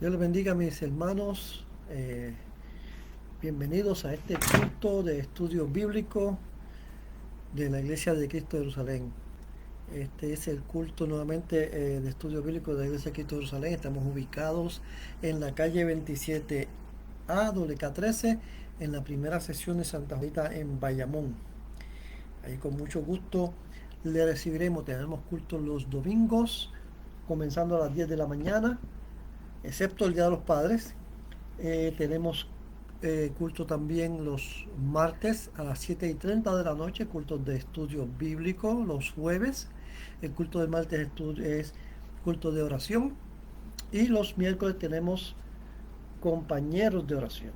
Dios les bendiga, mis hermanos. Bienvenidos a este culto de estudio bíblico de la Iglesia de Cristo de Jerusalén. Este es el culto nuevamente de estudio bíblico de la Iglesia de Cristo de Jerusalén. Estamos ubicados en la calle 27A, WK13, en la primera sesión de Santa Rita en Bayamón. Ahí con mucho gusto le recibiremos. Tenemos cultos los domingos, comenzando a las 10 de la mañana, excepto el Día de los Padres. Tenemos culto también los martes a las 7:30 de la noche, cultos de estudio bíblico. Los jueves, el culto del martes es culto de oración. Y los miércoles tenemos compañeros de oración.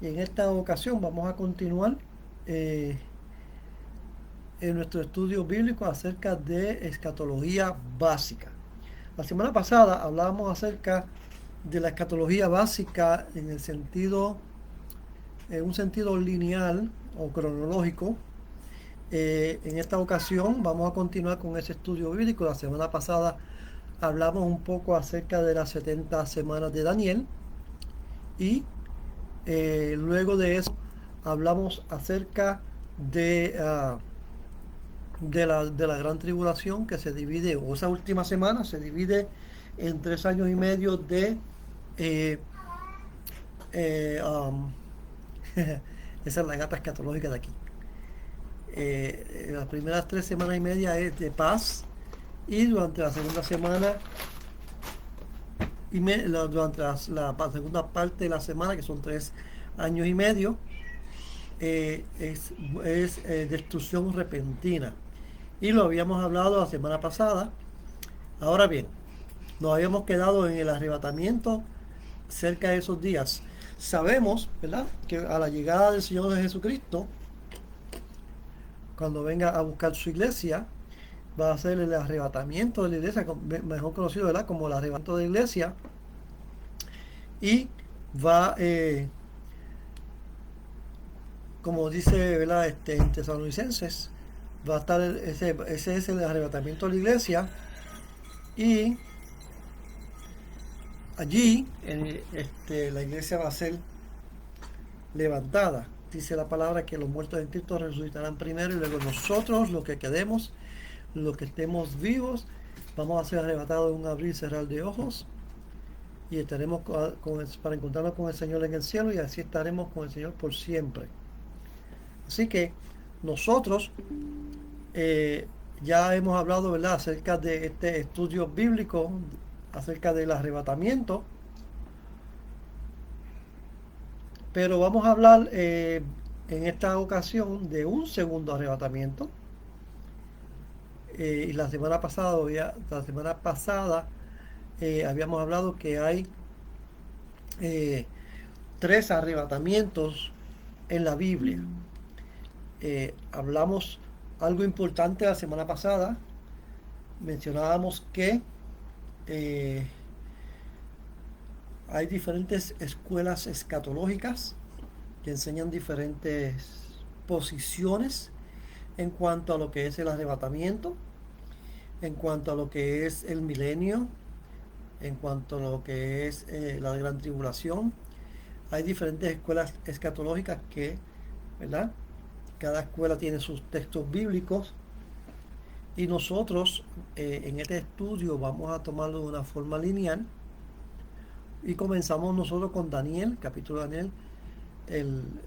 Y en esta ocasión vamos a continuar eh, en nuestro estudio bíblico acerca de escatología básica. La semana pasada hablábamos acerca de la escatología básica en el sentido, en un sentido lineal o cronológico. En esta ocasión vamos a continuar con ese estudio bíblico. La semana pasada hablamos un poco acerca de las 70 semanas de Daniel y luego de eso hablamos acerca de la gran tribulación, que se divide, o esa última semana se divide en 3 años y medio de eh, eh, um, esa es la gata escatológica de aquí. Las primeras 3 semanas y media es de paz, y durante la segunda semana durante la segunda parte de la semana, que son 3 años y medio, es destrucción repentina. Y lo habíamos hablado la semana pasada. Ahora bien, nos habíamos quedado en el arrebatamiento cerca de esos días. Sabemos, ¿verdad?, que a la llegada del Señor Jesucristo, cuando venga a buscar su iglesia, va a ser el arrebatamiento de la iglesia, mejor conocido, ¿verdad?, como el arrebatamiento de la iglesia. Y va, como dice, ¿verdad?, en Tesalonicenses, va a estar ese es el arrebatamiento de la iglesia. Y allí la iglesia va a ser levantada. Dice la palabra que los muertos en Cristo resucitarán primero, y luego nosotros, los que quedemos, los que estemos vivos, vamos a ser arrebatados en un abrir y cerrar de ojos, y estaremos para encontrarnos con el Señor en el cielo, y así estaremos con el Señor por siempre. Así que nosotros eh, ya hemos hablado, ¿verdad?, acerca de este estudio bíblico, acerca del arrebatamiento, pero vamos a hablar en esta ocasión de un segundo arrebatamiento. Y la semana pasada habíamos hablado que hay eh, 3 arrebatamientos en la Biblia. Hablamos algo importante la semana pasada. Mencionábamos que eh, hay diferentes escuelas escatológicas que enseñan diferentes posiciones en cuanto a lo que es el arrebatamiento, en cuanto a lo que es el milenio, en cuanto a lo que es la gran tribulación. Hay diferentes escuelas escatológicas que, ¿verdad?, cada escuela tiene sus textos bíblicos, y nosotros en este estudio vamos a tomarlo de una forma lineal, y comenzamos nosotros con Daniel, capítulo de Daniel,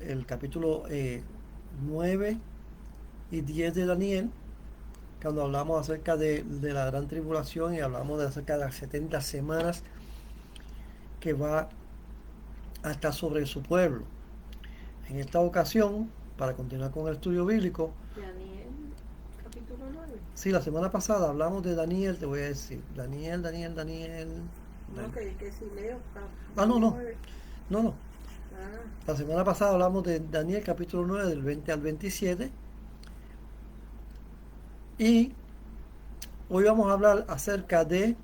el capítulo 9 y 10 de Daniel, cuando hablamos acerca de la gran tribulación, y hablamos acerca de las 70 semanas que va a estar sobre su pueblo. En esta ocasión, para continuar con el estudio bíblico, Daniel, capítulo 9. sí, la semana pasada hablamos de Daniel. Te voy a decir, Daniel. No, que si leo No, Daniel no, 9. no, no. Ah, La semana pasada hablamos de Daniel capítulo 9 del 20 al 27, y hoy vamos a hablar acerca de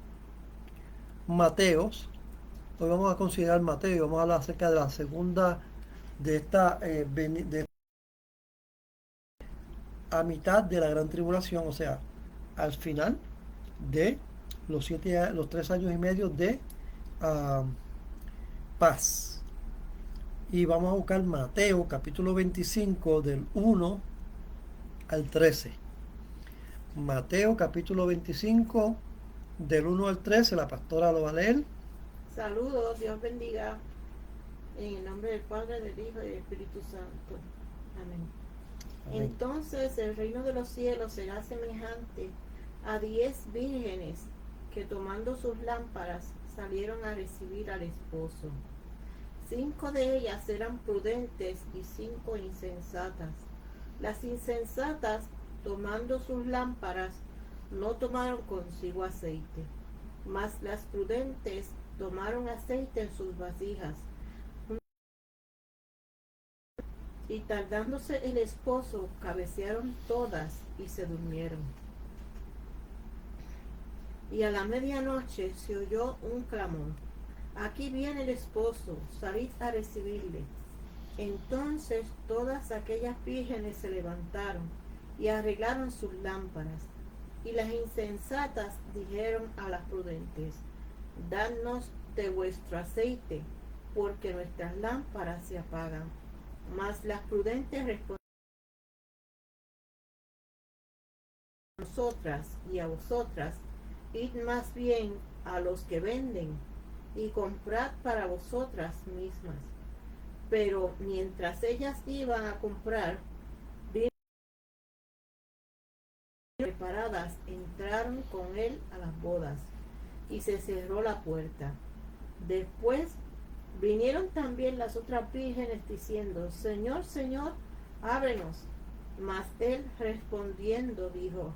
Mateos. Hoy vamos a considerar Mateo, y vamos a hablar acerca de la segunda, de esta a mitad de la gran tribulación, o sea, al final de los 3 años y medio de ah, paz. Y vamos a buscar Mateo capítulo 25 del 1 al 13. Mateo capítulo 25 del 1 al 13, la pastora lo va a leer. Saludos, Dios bendiga. En el nombre del Padre, del Hijo y del Espíritu Santo. Amén. Amén. Entonces el reino de los cielos será semejante a 10 vírgenes que tomando sus lámparas salieron a recibir al esposo. 5 de ellas eran prudentes y 5 insensatas. Las insensatas, tomando sus lámparas, no tomaron consigo aceite, mas las prudentes tomaron aceite en sus vasijas. Y tardándose el esposo, cabecearon todas y se durmieron. Y a la medianoche se oyó un clamor: aquí viene el esposo, salid a recibirle. Entonces todas aquellas vírgenes se levantaron y arreglaron sus lámparas. Y las insensatas dijeron a las prudentes: dadnos de vuestro aceite, porque nuestras lámparas se apagan. Mas las prudentes respondieron: a nosotras y a vosotras, id más bien a los que venden y comprad para vosotras mismas. Pero mientras ellas iban a comprar, preparadas, entraron con él a las bodas, y se cerró la puerta. Después vinieron también las otras vírgenes diciendo: Señor, Señor, ábrenos. Mas él respondiendo dijo: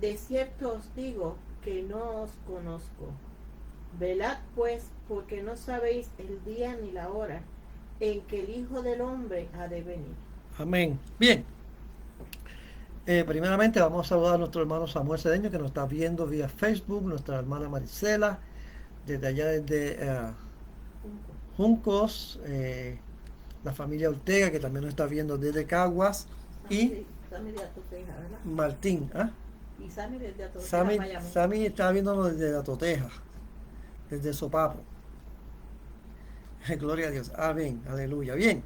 de cierto os digo que no os conozco. Velad pues, porque no sabéis el día ni la hora en que el Hijo del Hombre ha de venir. Amén. Bien. Primeramente vamos a saludar a nuestro hermano Samuel Cedeño, que nos está viendo vía Facebook, nuestra hermana Marisela, desde allá desde Juncos, la familia Ortega, que también nos está viendo desde Caguas, y Sammy de Atoteja, ¿verdad? Martín. ¿Ah? Y Sammy desde Atoteja, Sammy, Bayamón. Sammy está viéndonos desde Atoteja, desde Sopapo. Gloria a Dios. Amén. Aleluya. Bien.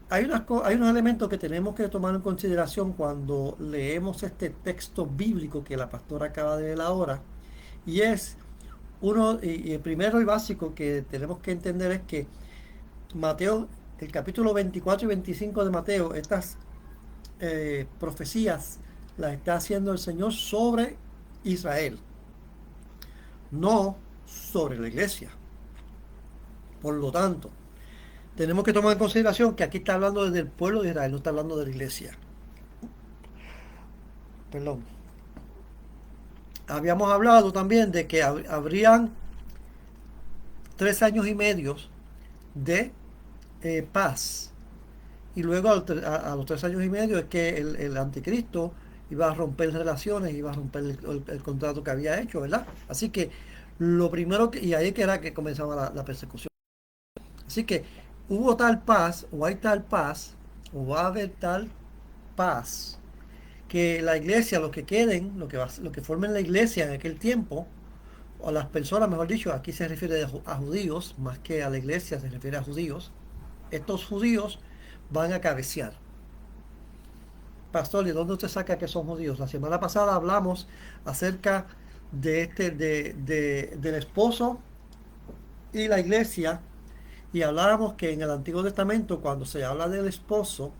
Hay unos elementos que tenemos que tomar en consideración cuando leemos este texto bíblico que la pastora acaba de leer ahora. Y es y el primero y básico que tenemos que entender es que Mateo, el capítulo 24 y 25 de Mateo, estas profecías las está haciendo el Señor sobre Israel, no sobre la iglesia. Por lo tanto, tenemos que tomar en consideración que aquí está hablando desde el pueblo de Israel, no está hablando de la iglesia. Perdón. Habíamos hablado también de que habrían 3 años y medio de paz. Y luego a los 3 años y medio es que el anticristo iba a romper relaciones, iba a romper el contrato que había hecho, ¿verdad? Así que lo primero y ahí que era que comenzaba la persecución. Así que hubo tal paz, o hay tal paz, o va a haber tal paz, que la iglesia, los que queden, lo que formen la iglesia en aquel tiempo, o las personas, mejor dicho, aquí se refiere a judíos, más que a la iglesia se refiere a judíos, estos judíos van a cabecear. Pastor, ¿y dónde usted saca que son judíos? La semana pasada hablamos acerca del esposo y la iglesia, y hablábamos que en el Antiguo Testamento, cuando se habla del esposo,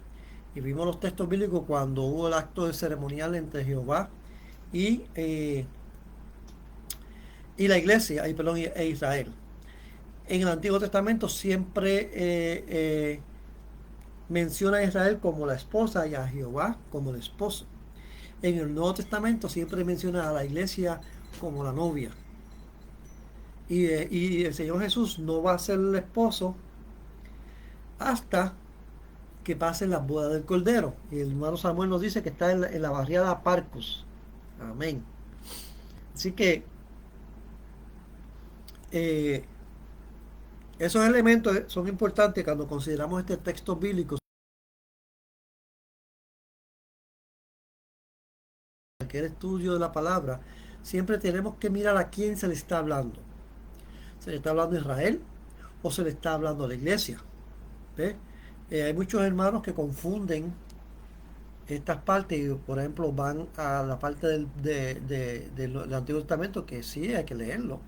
y vimos los textos bíblicos cuando hubo el acto de ceremonial entre Jehová y, eh, y la iglesia, e Israel. En el Antiguo Testamento siempre menciona a Israel como la esposa y a Jehová como el esposo. En el Nuevo Testamento siempre menciona a la iglesia como la novia. Y el Señor Jesús no va a ser el esposo hasta que pasen las bodas del Cordero. Y el hermano Samuel nos dice que está en la barriada Parcos. Amén. Así que eh, esos elementos son importantes cuando consideramos este texto bíblico. Cualquier estudio de la palabra, siempre tenemos que mirar a quién se le está hablando. ¿Se le está hablando a Israel o se le está hablando a la iglesia? ¿Ve? Hay muchos hermanos que confunden estas partes y, por ejemplo, van a la parte del Antiguo Testamento, que sí hay que leerlo,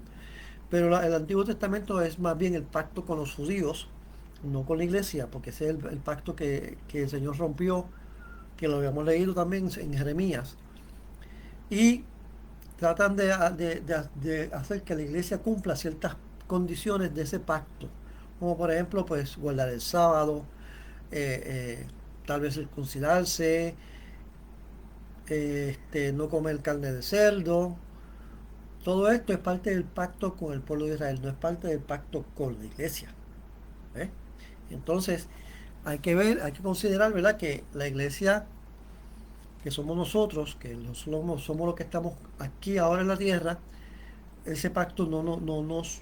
pero el Antiguo Testamento es más bien el pacto con los judíos, no con la iglesia, porque ese es el pacto que el Señor rompió, que lo habíamos leído también en Jeremías. Y tratan de hacer que la iglesia cumpla ciertas condiciones de ese pacto, como por ejemplo, pues guardar el sábado, eh, eh, tal vez circuncidarse, no comer carne de cerdo. Todo esto es parte del pacto con el pueblo de Israel, no es parte del pacto con la iglesia. ¿Eh? Entonces, hay que ver, hay que considerar, ¿verdad?, que la iglesia, que somos nosotros, que somos los que estamos aquí ahora en la tierra, ese pacto no nos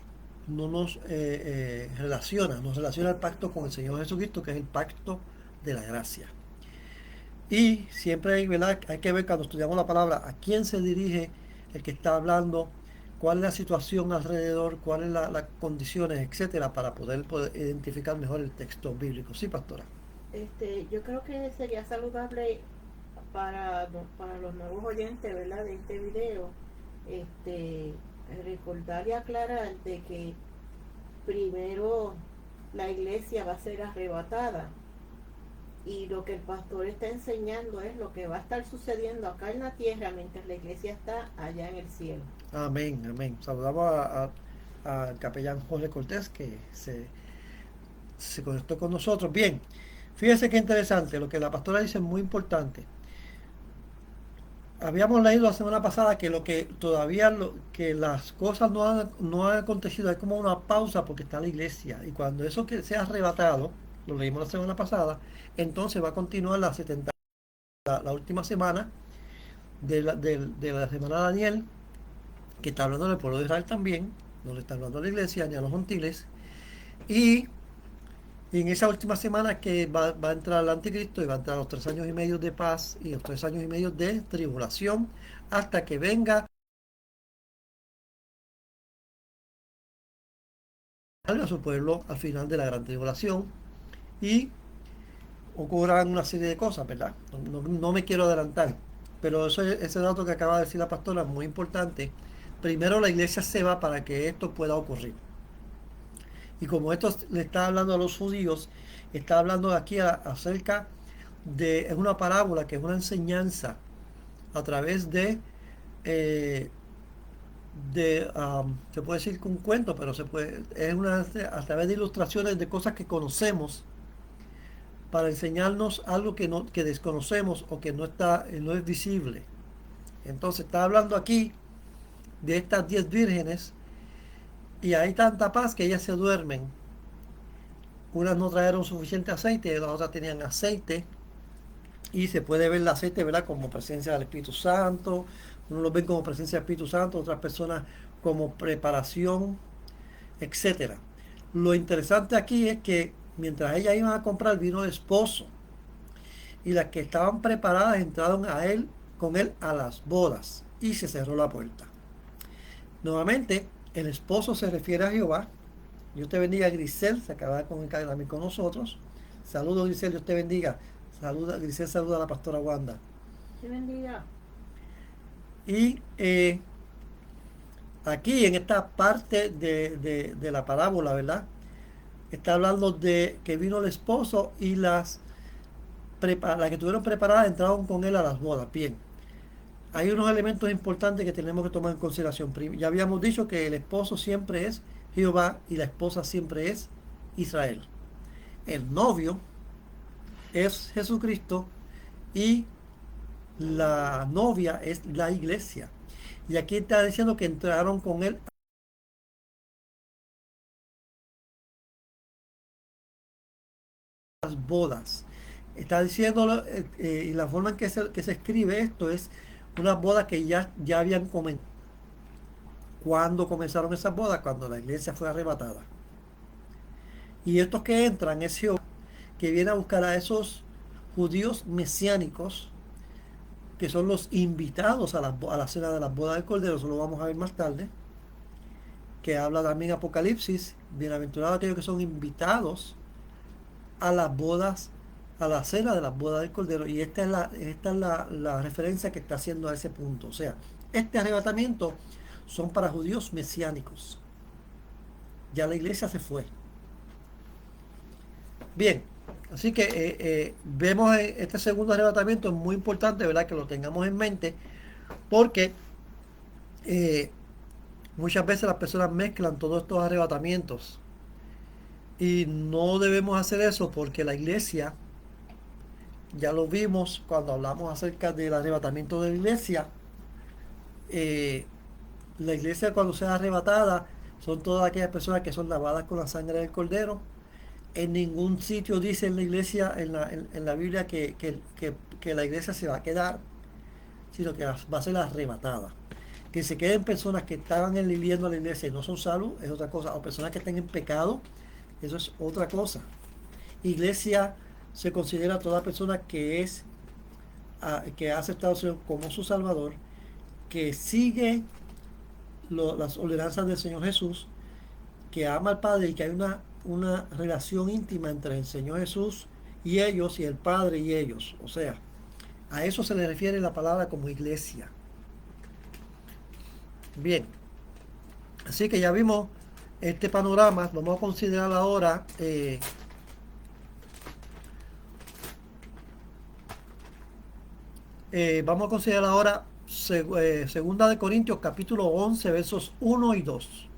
relaciona, nos relaciona el pacto con el Señor Jesucristo, que es el pacto de la gracia. Y siempre hay, ¿verdad?, hay que ver cuando estudiamos la palabra a quién se dirige el que está hablando, cuál es la situación alrededor, cuáles son las condiciones, etcétera, para poder identificar mejor el texto bíblico. Sí, pastora. Yo creo que sería saludable para los nuevos oyentes, ¿verdad?, de este video, este, recordar y aclarar de que primero la iglesia va a ser arrebatada y lo que el pastor está enseñando es lo que va a estar sucediendo acá en la tierra mientras la iglesia está allá en el cielo. Amén, amén. Saludamos al capellán Jorge Cortés, que se conectó con nosotros. Bien, fíjese qué interesante, lo que la pastora dice es muy importante. Habíamos leído la semana pasada que que las cosas no han acontecido, hay como una pausa porque está la iglesia. Y cuando eso que sea arrebatado, lo leímos la semana pasada, entonces va a continuar la última semana de la semana de Daniel, que está hablando del pueblo de Israel también, no le está hablando a la iglesia ni a los gentiles. Y en esa última semana que va a entrar el anticristo y va a entrar los 3 años y medio de paz y los 3 años y medio de tribulación hasta que venga a su pueblo al final de la gran tribulación y ocurran una serie de cosas, ¿verdad? No me quiero adelantar, pero ese dato que acaba de decir la pastora es muy importante. Primero la iglesia se va para que esto pueda ocurrir. Y como esto le está hablando a los judíos, está hablando aquí acerca es una parábola, que es una enseñanza a través eh, se puede decir que un cuento, pero a través de ilustraciones de cosas que conocemos para enseñarnos algo que desconocemos o que no es visible. Entonces está hablando aquí de estas 10 vírgenes y hay tanta paz que ellas se duermen. Unas no trajeron suficiente aceite, las otras tenían aceite y se puede ver el aceite, ¿verdad?, como presencia del Espíritu Santo. Uno lo ve como presencia del Espíritu Santo, otras personas como preparación, etcétera. Lo interesante aquí es que mientras ellas iban a comprar, vino el esposo y las que estaban preparadas entraron con él a las bodas y se cerró la puerta. Nuevamente, el esposo se refiere a Jehová. Dios te bendiga, Grisel, se acaba de comunicar también con nosotros. Saludos, Grisel, Dios te bendiga. Grisel saluda a la pastora Wanda. Dios bendiga. Y aquí en esta parte de la parábola, ¿verdad?, está hablando de que vino el esposo y las que estuvieron preparadas entraron con él a las bodas. Bien, hay unos elementos importantes que tenemos que tomar en consideración. Ya habíamos dicho que el esposo siempre es Jehová y la esposa siempre es Israel. El novio es Jesucristo y la novia es la iglesia. Y aquí está diciendo que entraron con él a las bodas. Está diciendo, y la forma en que se escribe esto es unas bodas que ya habían comenzado. ¿Cuándo comenzaron esas bodas? Cuando la iglesia fue arrebatada. Y estos que entran es Jehová, que viene a buscar a esos judíos mesiánicos, que son los invitados a la cena de las bodas del Cordero. Eso lo vamos a ver más tarde. que habla también Apocalipsis, bienaventurados aquellos que son invitados a las bodas, a la cena de las bodas del Cordero. Y esta es la referencia que está haciendo a ese punto. O sea, este arrebatamiento son para judíos mesiánicos. Ya la iglesia se fue. Bien, así que vemos este segundo arrebatamiento, es muy importante, ¿verdad? Que lo tengamos en mente, porque eh, muchas veces las personas mezclan todos estos arrebatamientos y no debemos hacer eso porque la iglesia, ya lo vimos cuando hablamos acerca del arrebatamiento de eh, la iglesia cuando sea arrebatada son todas aquellas personas que son lavadas con la sangre del Cordero. En ningún sitio dice en la iglesia, en la Biblia, que la iglesia se va a quedar, sino que va a ser arrebatada. Que se queden personas que estaban viviendo en la iglesia y no son salvos, es otra cosa. O personas que estén en pecado, eso es otra cosa. Iglesia se considera toda persona que ha aceptado al Señor como su Salvador, que sigue las ordenanzas del Señor Jesús, que ama al Padre y que hay una relación íntima entre el Señor Jesús y ellos y el Padre y ellos. O sea, a eso se le refiere la palabra como iglesia. Bien, así que ya vimos este panorama. Vamos a considerar ahora Segunda de Corintios capítulo 11 versos 1 y 2.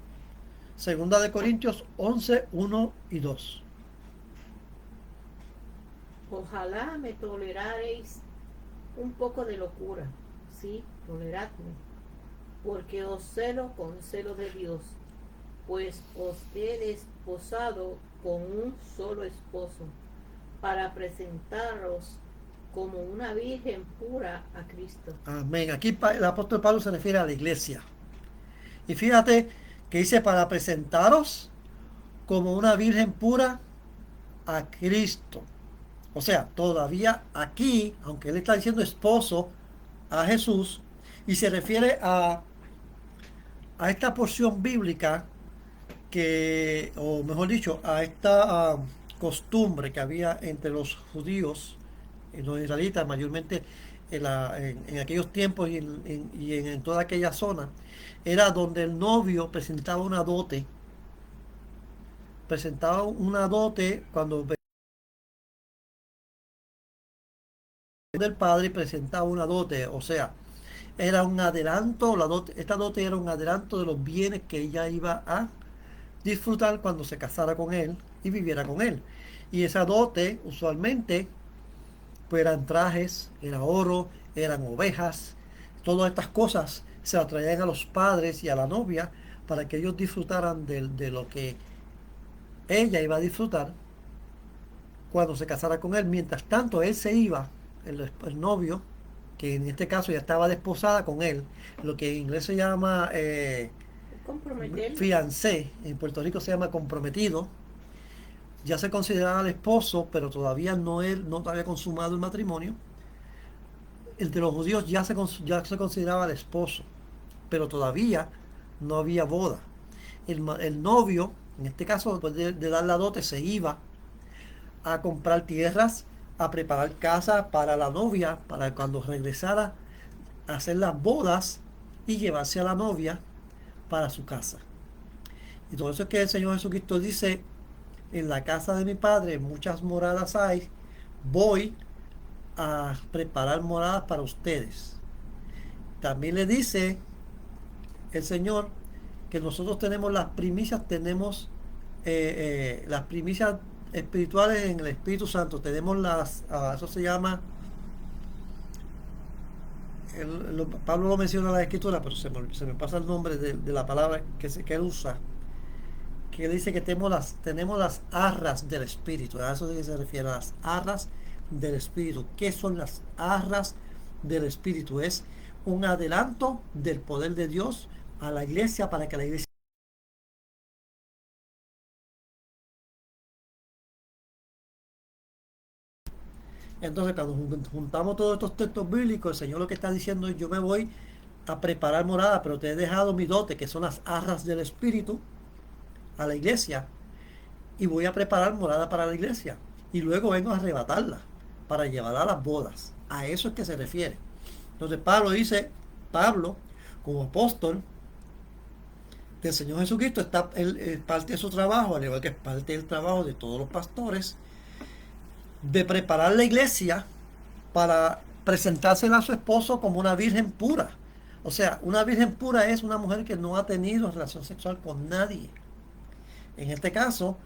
Segunda de Corintios 11 1 y 2. Ojalá me toleraréis un poco de locura, sí, toleradme, porque os celo con celo de Dios, pues os he desposado con un solo esposo, para presentaros como una virgen pura a Cristo. Amén. Aquí el apóstol Pablo se refiere a la iglesia. Y fíjate que dice para presentaros como una virgen pura a Cristo. O sea, todavía aquí, aunque él está diciendo esposo a Jesús, y se refiere a esta porción bíblica o mejor dicho, a esta costumbre que había entre los judíos, los israelitas, mayormente en aquellos tiempos y en toda aquella zona, era donde el novio presentaba una dote cuando del padre presentaba una dote, o sea, era un adelanto, esta dote era un adelanto de los bienes que ella iba a disfrutar cuando se casara con él y viviera con él. Y esa dote usualmente pues eran trajes, era oro, eran ovejas, todas estas cosas se las traían a los padres y a la novia para que ellos disfrutaran de lo que ella iba a disfrutar cuando se casara con él. Mientras tanto, él se iba, el novio, que en este caso ya estaba desposada con él, lo que en inglés se llama Comprometernos. fiancé, en Puerto Rico se llama comprometido, ya se consideraba el esposo, pero todavía no había consumado el matrimonio. Entre los judíos ya se consideraba el esposo, pero todavía no había boda. El novio, en este caso, después de dar la dote, se iba a comprar tierras, a preparar casa para la novia, para cuando regresara a hacer las bodas y llevarse a la novia para su casa. Y todo eso es que el Señor Jesucristo dice, en la casa de mi Padre muchas moradas hay, voy a preparar moradas para ustedes. También le dice el Señor que nosotros tenemos las primicias espirituales en el Espíritu Santo. Tenemos eso se llama, Pablo lo menciona en la Escritura, pero se me pasa el nombre de la palabra que él usa, que él dice que tenemos las arras del Espíritu. A eso es que se refiere, a las arras del Espíritu. ¿Qué son las arras del Espíritu? Es un adelanto del poder de Dios a la iglesia para que la iglesia. Entonces, cuando juntamos todos estos textos bíblicos, el Señor lo que está diciendo es: yo me voy a preparar morada, pero te he dejado mi dote, que son las arras del Espíritu, a la iglesia, y voy a preparar morada para la iglesia. Y luego vengo a arrebatarla para llevarla a las bodas. A eso es que se refiere. Entonces Pablo, como apóstol del Señor Jesucristo, es parte de su trabajo, al igual que es parte del trabajo de todos los pastores, de preparar la iglesia para presentársela a su esposo como una virgen pura. O sea, una virgen pura es una mujer que no ha tenido relación sexual con nadie. En este caso,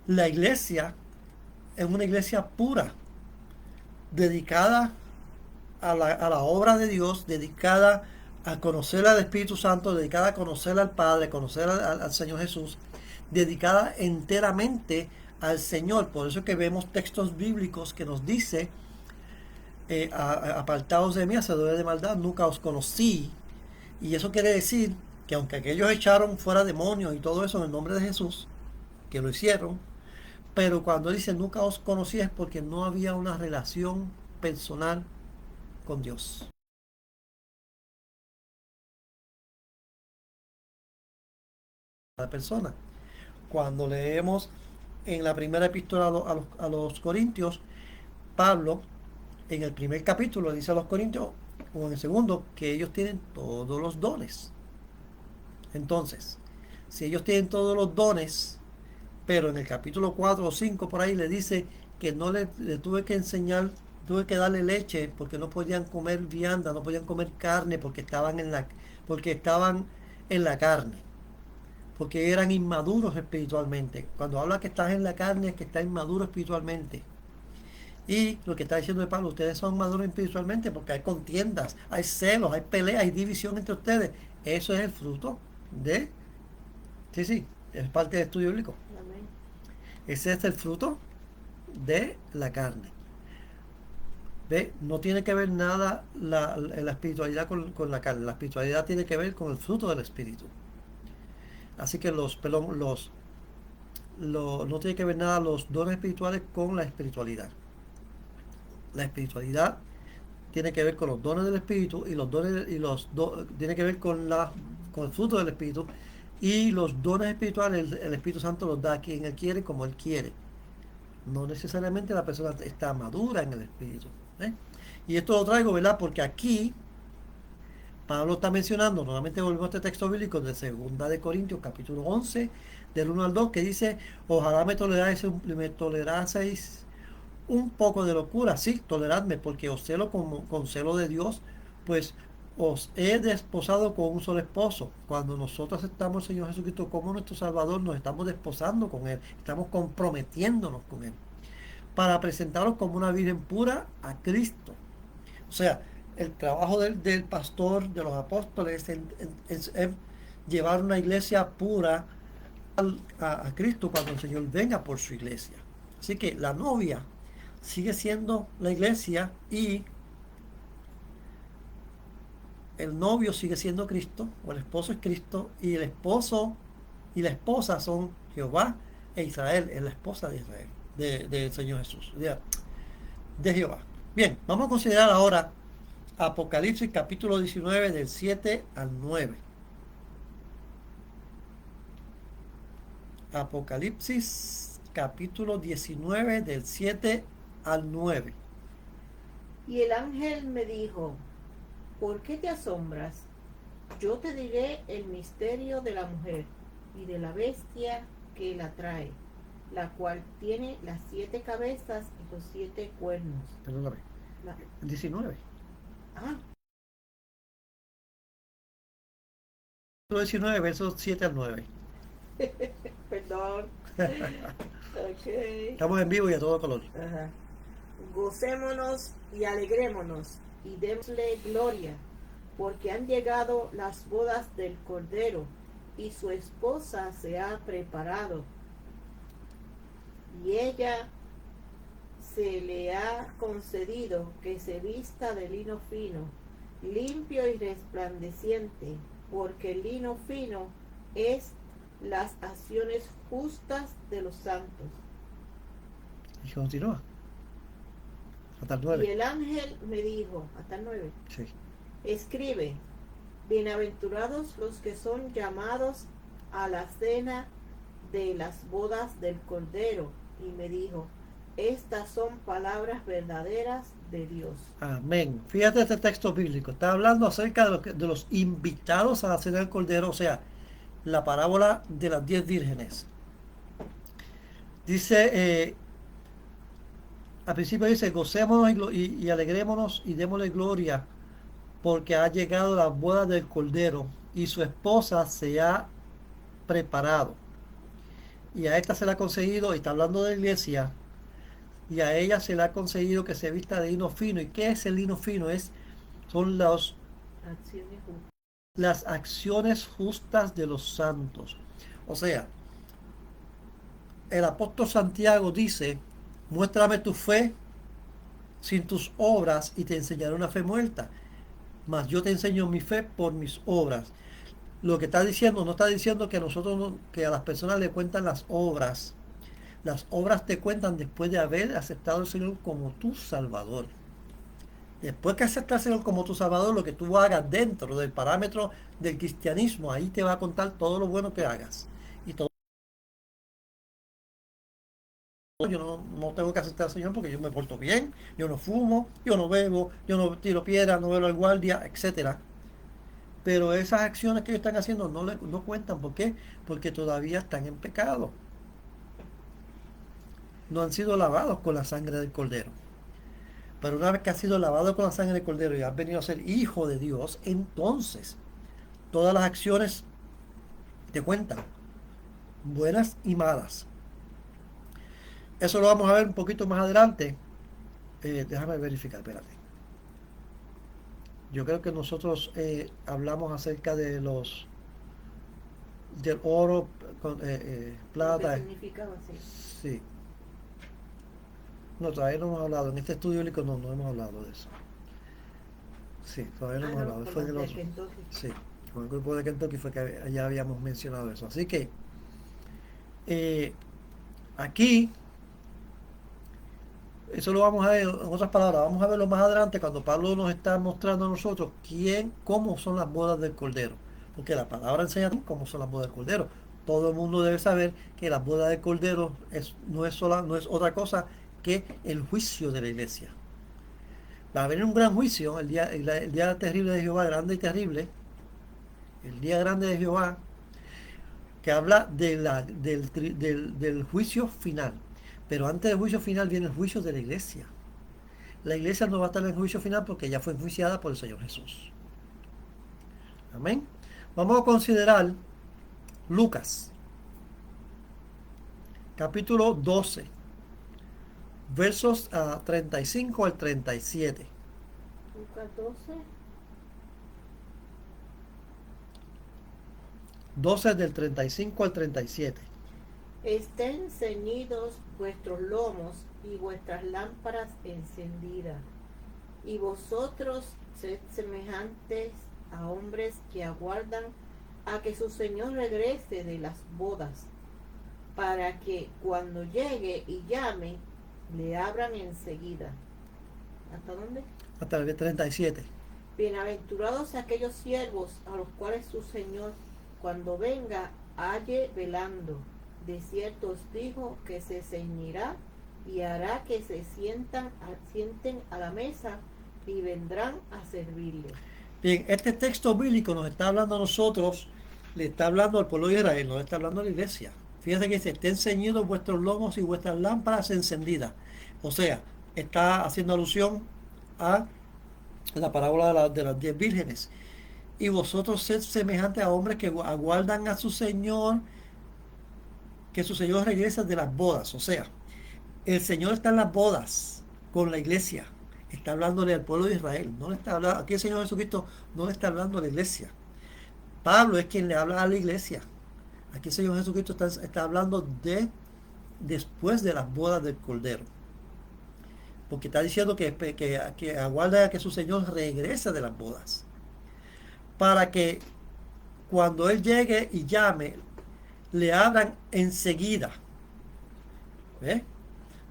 la iglesia es una iglesia pura, dedicada a la obra de Dios, dedicada a conocer al Espíritu Santo, dedicada a conocer al Padre, conocer al Señor Jesús, dedicada enteramente al Señor. Por eso es que vemos textos bíblicos que nos dice, apartados de mí, hacedores de maldad, nunca os conocí. Y eso quiere decir que aunque aquellos echaron fuera demonios y todo eso en el nombre de Jesús, que lo hicieron, pero cuando dice nunca os conocí es porque no había una relación personal con Dios. La persona. Cuando leemos en la primera epístola a los Corintios, Pablo en el primer capítulo dice a los Corintios, o en el segundo, que ellos tienen todos los dones. Entonces, si ellos tienen todos los dones, pero en el capítulo 4 o 5 por ahí le dice que no le tuve que enseñar, tuve que darle leche porque no podían comer vianda, no podían comer carne porque estaban en la carne, porque eran inmaduros espiritualmente. Cuando habla que estás en la carne es que estás inmaduro espiritualmente. Y lo que está diciendo de Pablo, ustedes son maduros espiritualmente porque hay contiendas, hay celos, hay peleas, hay división entre ustedes. Eso es el fruto de... Sí, sí, es parte del estudio bíblico. Amén. Ese es el fruto de la carne. ¿Ve? No tiene que ver nada la espiritualidad con la carne. La espiritualidad tiene que ver con el fruto del espíritu. Así que no tiene que ver nada los dones espirituales con la espiritualidad. La espiritualidad tiene que ver con los dones del espíritu y los dones tiene que ver con el fruto del espíritu, y los dones espirituales el Espíritu Santo los da a quien él quiere como él quiere. No necesariamente la persona está madura en el espíritu. ¿Eh? Y esto lo traigo, ¿verdad? Porque aquí Pablo está mencionando, nuevamente volvemos a este texto bíblico de 2 de Corintios, capítulo 11, del 1 al 2, que dice, ojalá me toleraseis un poco de locura, sí, toleradme, porque os celo con celo de Dios, pues os he desposado con un solo esposo. Cuando nosotros aceptamos al Señor Jesucristo como nuestro Salvador, nos estamos desposando con Él, estamos comprometiéndonos con Él, para presentaros como una virgen pura a Cristo. O sea, el trabajo del pastor, de los apóstoles, es llevar una iglesia pura a Cristo cuando el Señor venga por su iglesia. Así que la novia sigue siendo la iglesia y el novio sigue siendo Cristo, o el esposo es Cristo, y el esposo y la esposa son Jehová e Israel, es la esposa de Israel, del Señor Jesús, de Jehová. Bien, vamos a considerar ahora Apocalipsis capítulo 19 del 7 al 9. Apocalipsis capítulo 19 del 7 al 9. Y el ángel me dijo, ¿por qué te asombras? Yo te diré el misterio de la mujer y de la bestia que la trae, la cual tiene las 7 cabezas y los 7 cuernos. Perdóname. 19. Ah, 19, versos 7 al 9. perdón. Okay. Estamos en vivo y a todo color. Ajá. Gocémonos y alegrémonos y démosle gloria, porque han llegado las bodas del Cordero y su esposa se ha preparado. Y ella se le ha concedido que se vista de lino fino, limpio y resplandeciente, porque el lino fino es las acciones justas de los santos. Y continúa. Hasta el Y 9. el ángel me dijo, hasta el 9, Sí. escribe, Bienaventurados los que son llamados a la cena de las bodas del Cordero. Y me dijo, estas son palabras verdaderas de Dios. Amén. Fíjate este texto bíblico. Está hablando acerca de los invitados a la cena del Cordero, o sea, la parábola de las 10 vírgenes. Dice, al principio dice, gocémonos y alegrémonos y démosle gloria, porque ha llegado la boda del Cordero y su esposa se ha preparado. Y a esta se le ha conseguido, y está hablando de la iglesia, y a ella se le ha conseguido que se vista de lino fino. ¿Y qué es el lino fino? Son las acciones justas de los santos. O sea, el apóstol Santiago dice, muéstrame tu fe sin tus obras y te enseñaré una fe muerta. Mas yo te enseño mi fe por mis obras. Lo que está diciendo, no está diciendo que a nosotros, que a las personas le cuentan las obras. Las obras te cuentan después de haber aceptado al Señor como tu Salvador. Después que aceptas al Señor como tu Salvador, lo que tú hagas dentro del parámetro del cristianismo, ahí te va a contar todo lo bueno que hagas. Y todo. Yo no tengo que aceptar al Señor porque yo me porto bien, yo no fumo, yo no bebo, yo no tiro piedra, no veo al guardia, etcétera. Pero esas acciones que ellos están haciendo no cuentan. ¿Por qué? Porque todavía están en pecado. No han sido lavados con la sangre del Cordero. Pero una vez que has sido lavado con la sangre del Cordero y has venido a ser hijo de Dios, entonces todas las acciones te cuentan, buenas y malas. Eso lo vamos a ver un poquito más adelante. Déjame verificar, espérate. Yo creo que nosotros hablamos acerca de del oro, plata. ¿Qué significaba así? Sí. No, todavía no hemos hablado. En este estudio bíblico no hemos hablado de eso. Sí, todavía no hemos hablado. Fue en el otro. Sí, con el grupo de Kentucky fue que ya habíamos mencionado eso. Así que aquí, eso lo vamos a ver, en otras palabras, vamos a verlo más adelante cuando Pablo nos está mostrando a nosotros cómo son las bodas del Cordero. Porque la palabra enseña cómo son las bodas del Cordero. Todo el mundo debe saber que las bodas del Cordero no es otra cosa que el juicio de la iglesia. Va a haber un gran juicio, el día terrible de Jehová, grande y terrible, el día grande de Jehová, que habla del juicio final. Pero antes del juicio final viene el juicio de la iglesia. La iglesia no va a estar en el juicio final porque ya fue enjuiciada por el Señor Jesús. Amén. Vamos a considerar Lucas, capítulo 12, versos 35 al 37. Lucas 12. 12 del 35 al 37. Estén ceñidos vuestros lomos y vuestras lámparas encendidas, y vosotros sed semejantes a hombres que aguardan a que su Señor regrese de las bodas, para que cuando llegue y llame, le abran enseguida. ¿Hasta dónde? Hasta el 37. Bienaventurados aquellos siervos a los cuales su Señor, cuando venga, halle velando. De cierto os digo que se ceñirá y hará que se sienten a la mesa y vendrán a servirle. Bien, este texto bíblico nos está hablando a nosotros, le está hablando al pueblo de Israel, no le está hablando a la iglesia. Fíjense que dice, estén ceñidos vuestros lomos y vuestras lámparas encendidas. O sea, está haciendo alusión a la parábola de las 10 vírgenes. Y vosotros sed semejantes a hombres que aguardan a su Señor, que su Señor regrese de las bodas. O sea, el Señor está en las bodas con la iglesia. Está hablándole al pueblo de Israel. No le está hablando, aquí el Señor Jesucristo no le está hablando a la iglesia. Pablo es quien le habla a la iglesia. Aquí el Señor Jesucristo está hablando de después de las bodas del Cordero. Porque está diciendo que aguarda a que su Señor regrese de las bodas. Para que cuando Él llegue y llame, le abran enseguida. ¿Ves?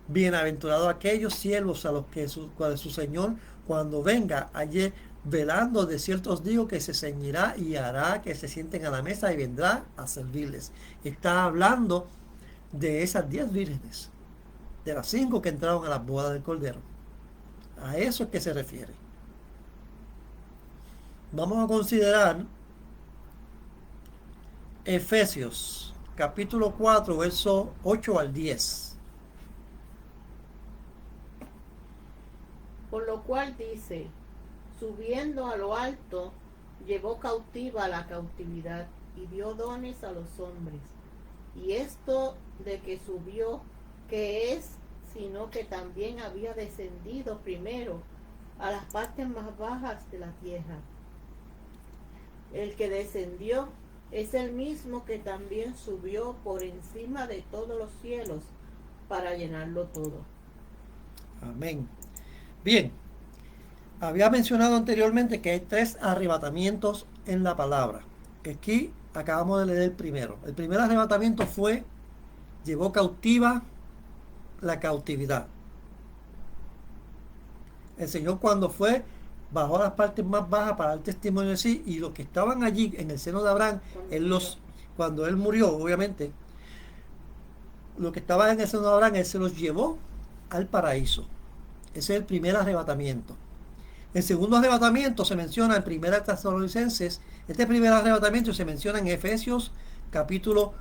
Bienaventurados aquellos siervos a los que su Señor, cuando venga, halle velando, de cierto os digo que se ceñirá y hará que se sienten a la mesa y vendrá a servirles. Está hablando de esas 10 vírgenes, de las 5 que entraron a las bodas del Cordero. A eso es que se refiere. Vamos a considerar Efesios capítulo 4, verso 8 al 10. Por lo cual dice, subiendo a lo alto, llevó cautiva la cautividad y dio dones a los hombres. Y esto de que subió, que es, sino que también había descendido primero a las partes más bajas de la tierra. El que descendió es el mismo que también subió por encima de todos los cielos para llenarlo todo. Amén. Bien, había mencionado anteriormente que hay 3 arrebatamientos en la palabra. Aquí acabamos de leer el primero. El primer arrebatamiento fue, llevó cautiva la cautividad. El Señor cuando fue, bajó a las partes más bajas para dar testimonio de sí, y los que estaban allí en el seno de Abraham, cuando él murió, obviamente, los que estaban en el seno de Abraham, él se los llevó al paraíso. Ese es el primer arrebatamiento. El segundo arrebatamiento se menciona en 1 Tesalonicenses. Este primer arrebatamiento se menciona en Efesios capítulo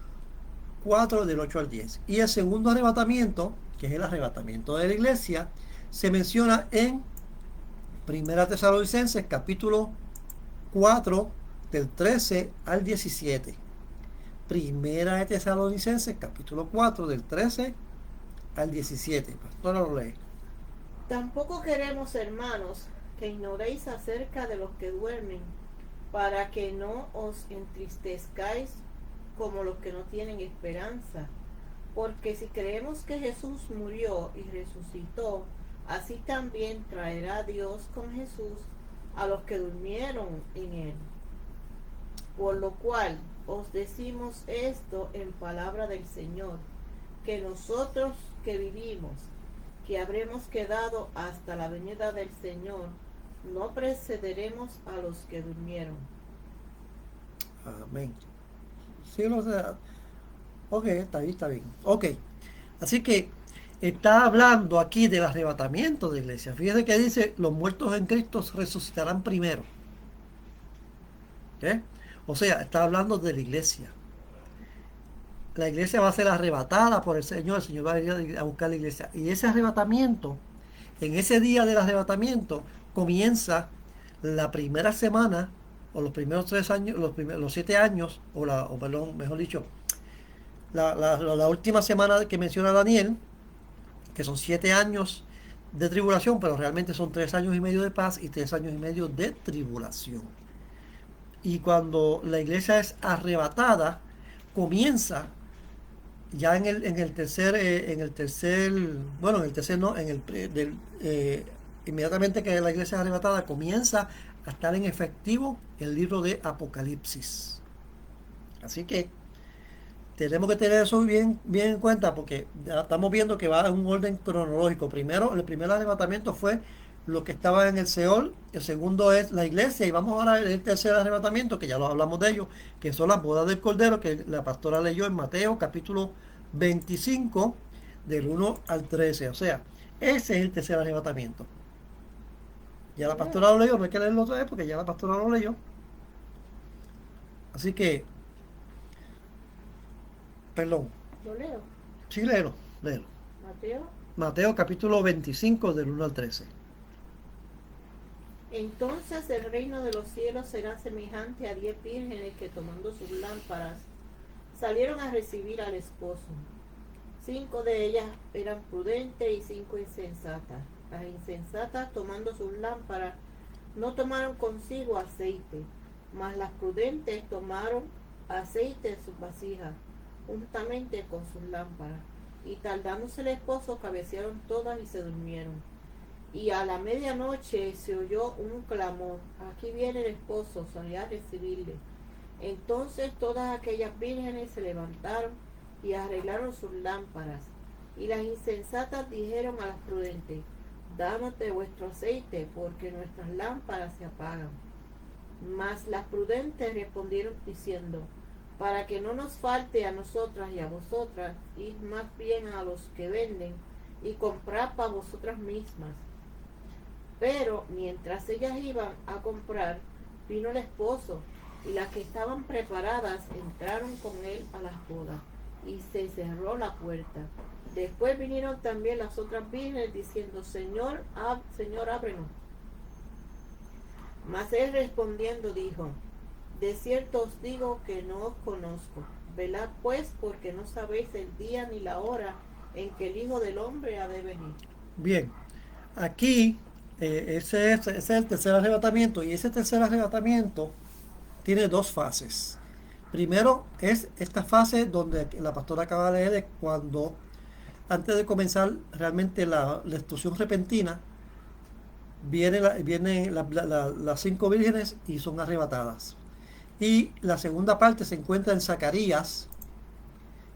4 del 8 al 10. Y el segundo arrebatamiento, que es el arrebatamiento de la iglesia, se menciona en 1 Tesalonicenses capítulo 4 del 13 al 17. Primera de Tesalonicenses capítulo 4 del 13 al 17. Pastora, lo lee. Tampoco queremos, hermanos, que ignoréis acerca de los que duermen, para que no os entristezcáis como los que no tienen esperanza. Porque si creemos que Jesús murió y resucitó, así también traerá Dios con Jesús a los que durmieron en él. Por lo cual os decimos esto en palabra del Señor, que nosotros que vivimos, que habremos quedado hasta la venida del Señor, no precederemos a los que durmieron. Amén. Sí, o sea, ok, está bien, está bien. Ok, así que está hablando aquí del arrebatamiento de la iglesia. Fíjese que dice, los muertos en Cristo resucitarán primero. ¿Eh? O sea, está hablando de la iglesia. La iglesia va a ser arrebatada por el Señor va a ir a buscar la iglesia. Y ese arrebatamiento, en ese día del arrebatamiento, comienza la primera semana, o los primeros 3 años, los 7 años, o perdón, mejor dicho, la última semana que menciona Daniel, que son 7 años de tribulación, pero realmente son 3 años y medio de paz y 3 años y medio de tribulación. Y cuando la iglesia es arrebatada, comienza ya inmediatamente que la iglesia es arrebatada, comienza a estar en efectivo el libro de Apocalipsis. Así que tenemos que tener eso bien en cuenta, porque ya estamos viendo que va en un orden cronológico. Primero, el primer arrebatamiento fue lo que estaba en el Seol, el segundo es la iglesia, y vamos ahora al tercer arrebatamiento, que ya lo hablamos de ello, que son las bodas del Cordero, que la pastora leyó en Mateo capítulo 25, del 1 al 13. O sea, ese es el tercer arrebatamiento. Ya la pastora lo leyó, no hay que leerlo otra vez porque ya la pastora lo leyó. Así que, perdón. ¿Lo leo? Sí, léelo. Mateo. Mateo capítulo 25, del 1 al 13. Entonces el reino de los cielos será semejante a 10 vírgenes que, tomando sus lámparas, salieron a recibir al esposo. 5 de ellas eran prudentes y 5 insensatas. Las insensatas, tomando sus lámparas, no tomaron consigo aceite, mas las prudentes tomaron aceite en sus vasijas, juntamente con sus lámparas. Y tardándose el esposo, cabecearon todas y se durmieron. Y a la medianoche se oyó un clamor: aquí viene el esposo, salid a recibirle. Entonces todas aquellas vírgenes se levantaron y arreglaron sus lámparas. Y las insensatas dijeron a las prudentes: danos de vuestro aceite, porque nuestras lámparas se apagan. Mas las prudentes respondieron diciendo, para que no nos falte a nosotras y a vosotras, id más bien a los que venden y comprad para vosotras mismas. Pero mientras ellas iban a comprar, vino el esposo, y las que estaban preparadas entraron con él a las bodas, y se cerró la puerta. Después vinieron también las otras vírgenes diciendo, Señor, Señor, ábrenos. Mas él respondiendo dijo, de cierto os digo que no os conozco. Velad pues, porque no sabéis el día ni la hora en que el Hijo del Hombre ha de venir. Bien, aquí ese es el tercer arrebatamiento, y ese tercer arrebatamiento tiene dos fases. Primero es esta fase donde la pastora acaba de leer, cuando antes de comenzar realmente la destrucción repentina, vienen las 5 vírgenes y son arrebatadas. Y la segunda parte se encuentra en Zacarías,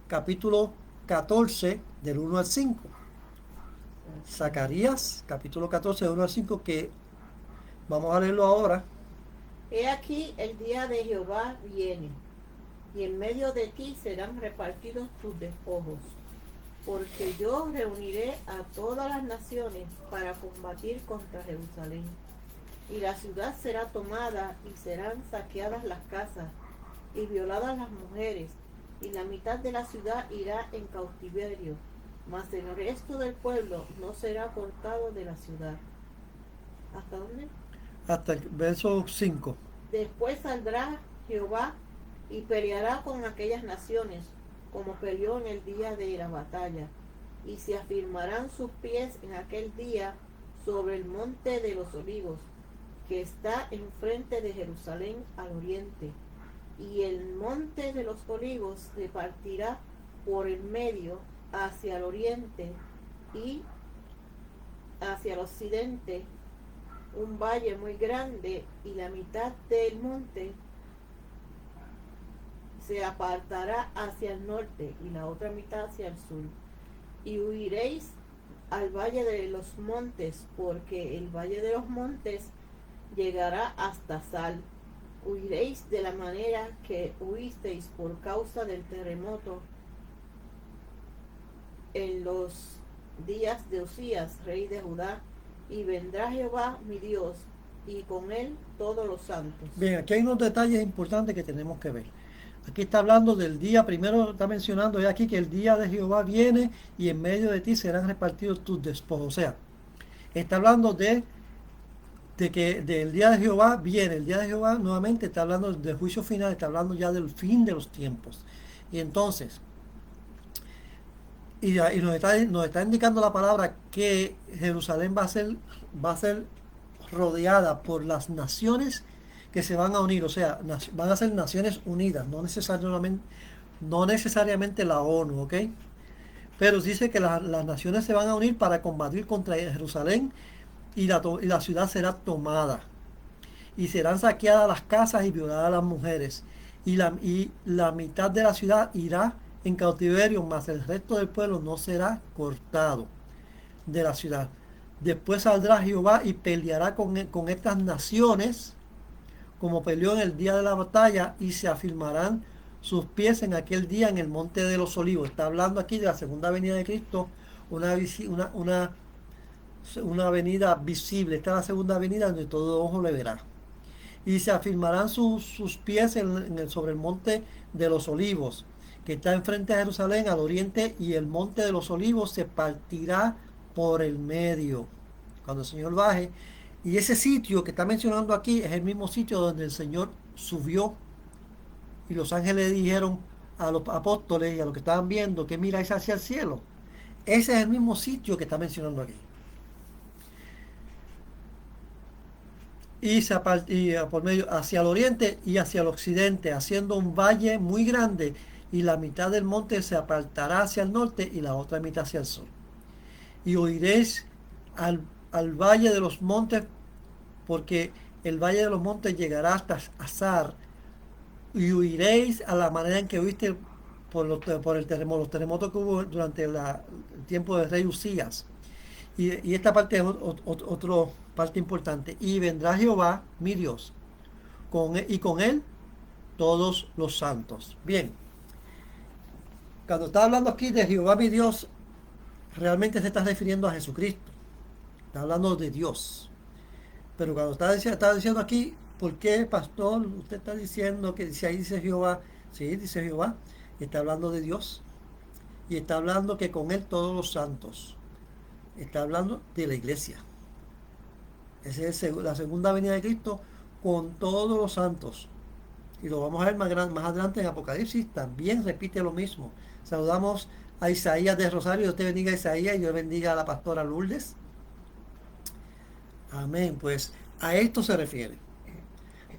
capítulo 14, del 1 al 5. Zacarías, capítulo 14, del 1 al 5, que vamos a leerlo ahora. He aquí el día de Jehová viene, y en medio de ti serán repartidos tus despojos, porque yo reuniré a todas las naciones para combatir contra Jerusalén. Y la ciudad será tomada, y serán saqueadas las casas, y violadas las mujeres, y la mitad de la ciudad irá en cautiverio, mas el resto del pueblo no será cortado de la ciudad. ¿Hasta dónde? Hasta el verso 5. Después saldrá Jehová y peleará con aquellas naciones, como peleó en el día de la batalla, y se afirmarán sus pies en aquel día sobre el monte de los olivos, que está enfrente de Jerusalén al oriente, y el monte de los olivos se partirá por el medio hacia el oriente y hacia el occidente, un valle muy grande, y la mitad del monte se apartará hacia el norte y la otra mitad hacia el sur. Y huiréis al valle de los montes, porque el valle de los montes llegará hasta Sal. Huiréis de la manera que huisteis por causa del terremoto en los días de Usías, rey de Judá, y vendrá Jehová mi Dios, y con él todos los santos. Bien, aquí hay unos detalles importantes que tenemos que ver. Aquí está hablando del día, primero está mencionando ya aquí que el día de Jehová viene y en medio de ti serán repartidos tus despojos. O sea, está hablando de que del día de Jehová viene. El día de Jehová nuevamente está hablando del juicio final, está hablando ya del fin de los tiempos. Y entonces, y nos está indicando la palabra que Jerusalén va a ser rodeada por las naciones que se van a unir, o sea, van a ser naciones unidas, no necesariamente la ONU, ¿ok? Pero dice que las naciones se van a unir para combatir contra Jerusalén, y la ciudad será tomada, y serán saqueadas las casas y violadas las mujeres, y la mitad de la ciudad irá en cautiverio, mas el resto del pueblo no será cortado de la ciudad. Después saldrá Jehová y peleará con estas naciones, como peleó en el día de la batalla, y se afirmarán sus pies en aquel día en el monte de los olivos. Está hablando aquí de la segunda venida de Cristo, una venida visible. Esta es la segunda venida donde todo ojo le verá. Y se afirmarán sus pies sobre el monte de los olivos, que está enfrente de Jerusalén al oriente, y el monte de los olivos se partirá por el medio cuando el Señor baje. Y ese sitio que está mencionando aquí es el mismo sitio donde el Señor subió, y los ángeles dijeron a los apóstoles y a los que estaban viendo que miráis hacia el cielo. Ese es el mismo sitio que está mencionando aquí. Y por medio hacia el oriente y hacia el occidente, haciendo un valle muy grande, y la mitad del monte se apartará hacia el norte y la otra mitad hacia el sur. Y oiréis al valle de los montes, porque el valle de los montes llegará hasta Azar, y huiréis a la manera en que huiste por los terremotos que hubo durante el tiempo del rey Usías. Y esta parte es otra parte importante. Y vendrá Jehová, mi Dios, y con él todos los santos. Bien, cuando está hablando aquí de Jehová, mi Dios, realmente se está refiriendo a Jesucristo. Está hablando de Dios. Pero cuando está diciendo aquí, ¿por qué, pastor? Usted está diciendo que si ahí dice Jehová, sí, dice Jehová, y está hablando de Dios. Y está hablando que con él todos los santos. Está hablando de la iglesia. Esa es la segunda venida de Cristo con todos los santos. Y lo vamos a ver más adelante en Apocalipsis. También repite lo mismo. Saludamos a Isaías de Rosario. Dios te bendiga, Isaías, y Dios bendiga a la pastora Lourdes. Amén. Pues a esto se refiere.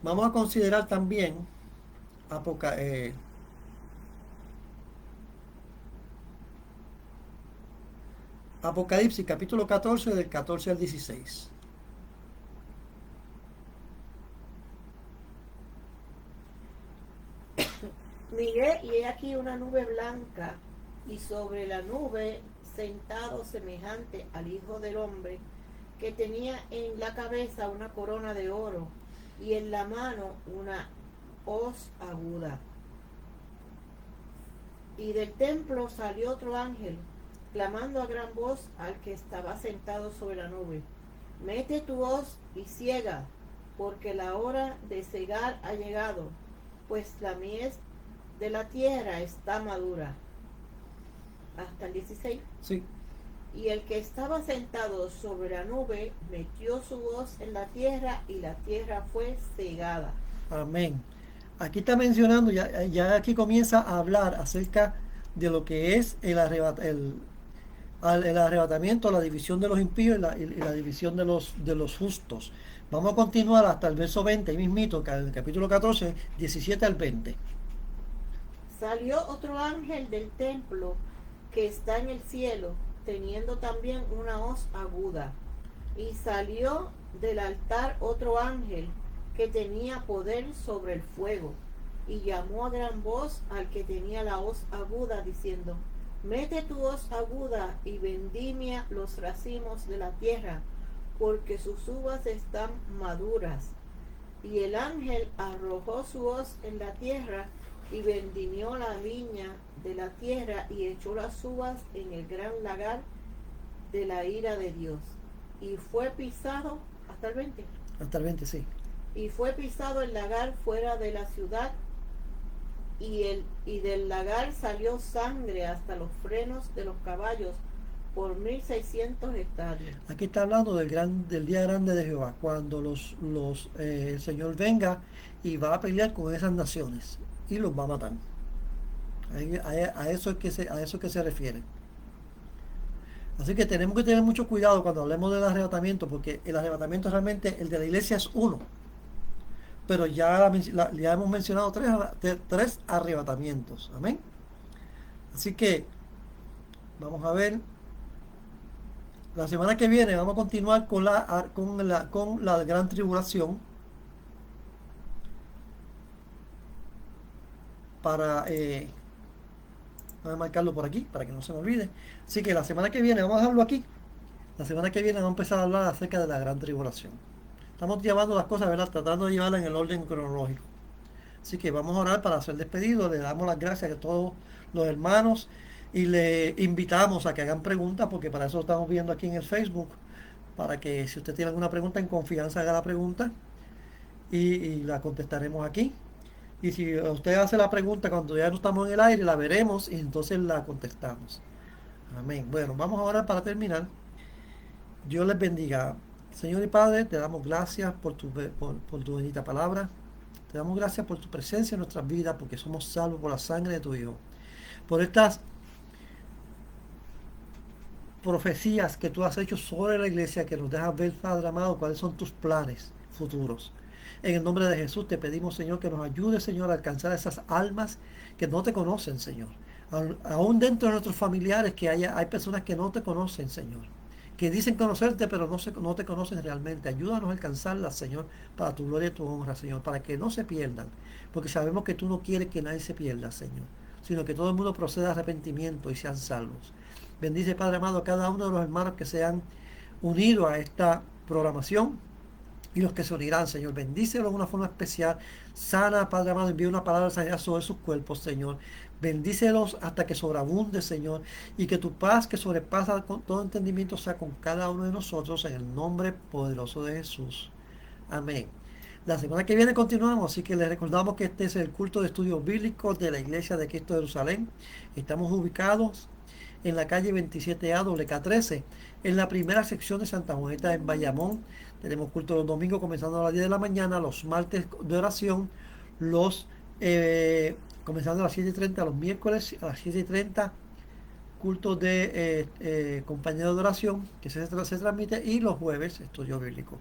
Vamos a considerar también Apocalipsis capítulo 14 del 14 al 16. Miré y he aquí una nube blanca, y sobre la nube sentado semejante al Hijo del Hombre, que tenía en la cabeza una corona de oro y en la mano una hoz aguda. Y del templo salió otro ángel, clamando a gran voz al que estaba sentado sobre la nube: mete tu hoz y ciega, porque la hora de cegar ha llegado, pues la mies de la tierra está madura. Hasta el 16. Sí. Y el que estaba sentado sobre la nube metió su hoz en la tierra, y la tierra fue cegada. Amén. Aquí está mencionando, ya aquí comienza a hablar acerca de lo que es el arrebatamiento, la división de los impíos y la división de los justos. Vamos a continuar hasta el verso 20, ahí mismito, el capítulo 14, 17 al 20. Salió otro ángel del templo que está en el cielo, teniendo también una hoz aguda. Y salió del altar otro ángel que tenía poder sobre el fuego, y llamó a gran voz al que tenía la hoz aguda, diciendo: mete tu hoz aguda y vendimia los racimos de la tierra, porque sus uvas están maduras. Y el ángel arrojó su hoz en la tierra, y vendimió la viña de la tierra, y echó las uvas en el gran lagar de la ira de Dios. Y fue pisado, hasta el 20. Hasta el 20, sí. Y fue pisado el lagar fuera de la ciudad, y del lagar salió sangre hasta los frenos de los caballos por 1600 estadios. Aquí está hablando del día grande de Jehová, cuando el Señor venga y va a pelear con esas naciones y los va a matar. A eso es que se refiere. Así que tenemos que tener mucho cuidado cuando hablemos del arrebatamiento, porque el arrebatamiento realmente, el de la iglesia, es uno. Pero ya hemos mencionado tres arrebatamientos. Amén. Así que vamos a ver. La semana que viene vamos a continuar con la gran tribulación. Voy a marcarlo por aquí para que no se me olvide. Así que la semana que viene vamos a dejarlo aquí. La semana que viene vamos a empezar a hablar acerca de la gran tribulación. Estamos llevando las cosas, ¿verdad? Tratando de llevarlas en el orden cronológico. Así que vamos a orar para hacer despedido. Le damos las gracias a todos los hermanos y le invitamos a que hagan preguntas, porque para eso lo estamos viendo aquí en el Facebook, para que si usted tiene alguna pregunta, en confianza haga la pregunta y la contestaremos aquí. Y si usted hace la pregunta cuando ya no estamos en el aire, la veremos y entonces la contestamos. Amén. Bueno, vamos a orar para terminar. Dios les bendiga. Señor y Padre, te damos gracias por tu bendita palabra. Te damos gracias por tu presencia en nuestras vidas, porque somos salvos por la sangre de tu Hijo. Por estas profecías que tú has hecho sobre la iglesia, que nos dejas ver, Padre amado, cuáles son tus planes futuros. En el nombre de Jesús te pedimos, Señor, que nos ayudes, Señor, a alcanzar esas almas que no te conocen, Señor. Aún dentro de nuestros familiares que hay personas que no te conocen, Señor, que dicen conocerte, pero no te conocen realmente. Ayúdanos a alcanzarlas, Señor, para tu gloria y tu honra, Señor, para que no se pierdan, porque sabemos que tú no quieres que nadie se pierda, Señor, sino que todo el mundo proceda a arrepentimiento y sean salvos. Bendice, Padre amado, a cada uno de los hermanos que se han unidos a esta programación y los que se unirán, Señor. Bendícelos de una forma especial. Sana, Padre amado, envía una palabra de sanidad sobre sus cuerpos, Señor. Bendícelos hasta que sobreabunde, Señor. Y que tu paz, que sobrepasa con todo entendimiento, sea con cada uno de nosotros, en el nombre poderoso de Jesús. Amén. La semana que viene continuamos, así que les recordamos que este es el culto de estudios bíblicos de la Iglesia de Cristo de Jerusalén. Estamos ubicados en la calle 27A WK13, en la primera sección de Santa Juanita en Bayamón. Tenemos culto los domingos comenzando a las 10 de la mañana, los martes de oración, los comenzando a las 7:30, los miércoles a las 7:30, cultos de compañeros de oración que se transmite, y los jueves estudio bíblico.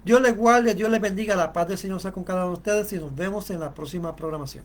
Dios les guarde, Dios les bendiga, la paz del Señor sea con cada uno de ustedes y nos vemos en la próxima programación.